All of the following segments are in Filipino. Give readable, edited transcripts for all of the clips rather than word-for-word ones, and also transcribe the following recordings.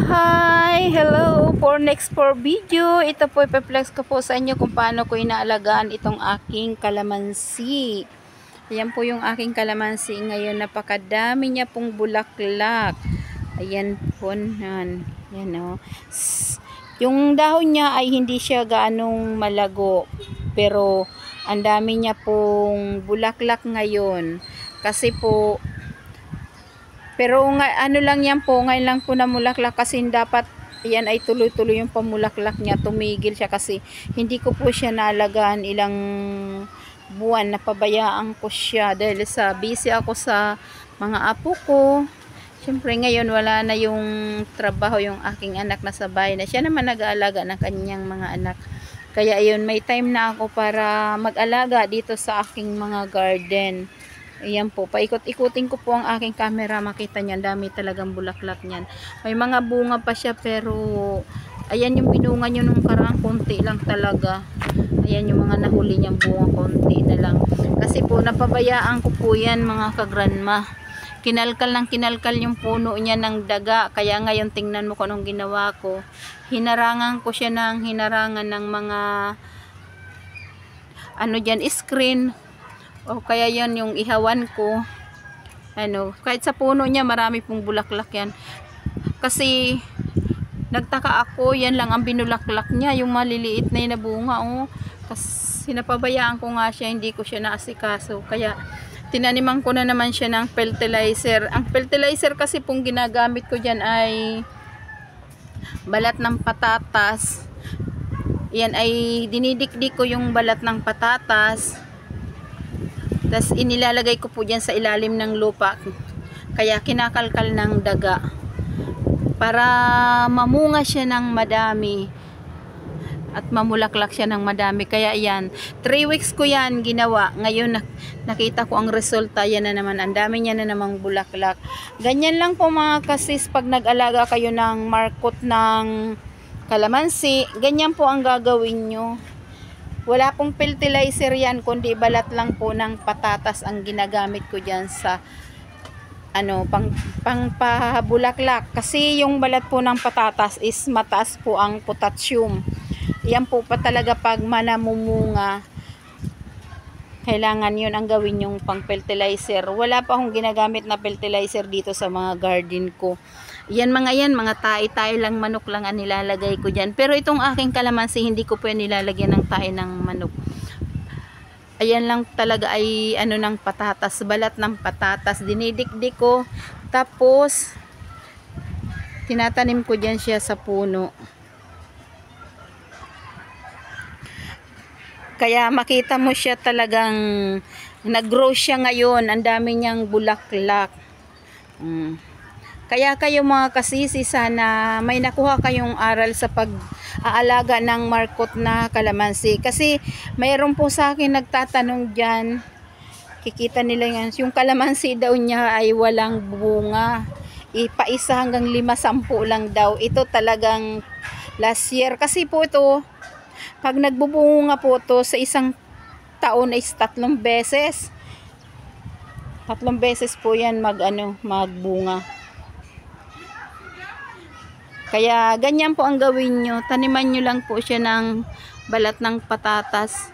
Hi! Hello! For video, ito po ipaplex ko po sa inyo kung paano ko inaalagaan itong aking kalamansi. Ayan po yung aking kalamansi ngayon. Napakadami niya pong bulaklak. Ayan po. Yan o. Yung dahon niya ay hindi siya gaanong malago. Pero ang dami niya pong bulaklak ngayon. Kasi po pero ano lang yan po, ngayon lang po namulaklak kasi dapat yan ay tuloy-tuloy yung pamulaklak niya. Tumigil siya kasi hindi ko po siya nalagaan ilang buwan. Napabayaan ko siya dahil sa busy ako sa mga apo ko. Siyempre ngayon wala na yung trabaho yung aking anak na sa bahay na. Siya naman nag-aalaga ng kanyang mga anak. Kaya ayun, may time na ako para mag-alaga dito sa aking mga garden. Ayan po, paikot-ikutin ko po ang aking camera, makita niyan, dami talagang bulaklak niyan. May mga bunga pa siya pero ayan yung binunga niyo nung karang konti lang talaga. Ayan yung mga nahuli niyang bunga, konti na lang. Kasi po napabayaan ko po yan mga ka-grandma. Kinalkal ng kinalkal yung puno niya ng daga. Kaya ngayon tingnan mo kung anong ginawa ko. Hinarangan ko siya ng hinarangan ng mga ano dyan, screen. O kaya yan yung ihawan ko. Ano, kahit sa puno niya marami pong bulaklak yan. Kasi nagtaka ako, yan lang ang binulaklak niya, yung maliliit na yung nabunga. Oh. Kasi napabayaan ko nga siya, hindi ko siya naasikaso. Kaya tinaniman ko na naman siya ng fertilizer. Ang fertilizer kasi pong ginagamit ko dyan ay balat ng patatas. Yan ay dinidikdik ko yung balat ng patatas. Tapos inilalagay ko po dyan sa ilalim ng lupa. Kaya kinakalkal ng daga. Para mamunga siya ng madami. At mamulaklak siya ng madami. Kaya yan. 3 weeks ko yan ginawa. Ngayon nakita ko ang resulta. Yan na naman. Ang dami niya na namang bulaklak. Ganyan lang po mga kasis. Pag nag-alaga kayo ng markot ng kalamansi. Ganyan po ang gagawin nyo. Wala pong fertilizer yan, kundi balat lang po ng patatas ang ginagamit ko dyan sa ano, pang pabulaklak. Kasi yung balat po ng patatas is mataas po ang potassium. Yan po pa talaga pag manamumunga. Kailangan yun ang gawin yung pang fertilizer. Wala pa akong ginagamit na fertilizer dito sa mga garden ko. Yan, mga tae-tae lang, manok lang ang nilalagay ko dyan. Pero itong aking kalamansi, hindi ko po yan nilalagyan ng tae ng manok. Ayan lang talaga ay ano ng patatas, balat ng patatas. Dinidikdik ko. Tapos, tinatanim ko dyan siya sa puno. Kaya makita mo siya talagang nag-grow siya ngayon. Ang dami niyang bulaklak. Kaya kayo mga kasisi, sana may nakuha kayong aral sa pag-aalaga ng markot na kalamansi. Kasi mayroon po sa akin nagtatanong dyan, kikita nila yan, yung kalamansi daw niya ay walang bunga. Ipa-isa hanggang 5-10 lang daw. Ito talagang last year. Kasi po ito, pag nagbubunga po ito sa isang taon ay 3 beses. 3 beses po yan magbunga. Kaya ganyan po ang gawin nyo. Taniman nyo lang po siya ng balat ng patatas.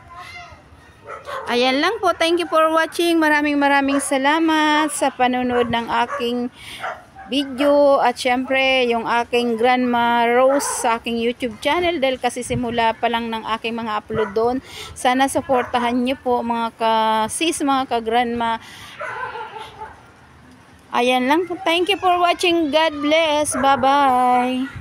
Ayan lang po. Thank you for watching. Maraming salamat sa panonood ng aking video. At syempre yung aking Grandma Rose sa aking YouTube channel. Dahil kasi simula pa lang ng aking mga upload doon. Sana supportahan nyo po mga ka-sis, mga ka-grandma. Ayan lang po. Thank you for watching. God bless. Bye-bye.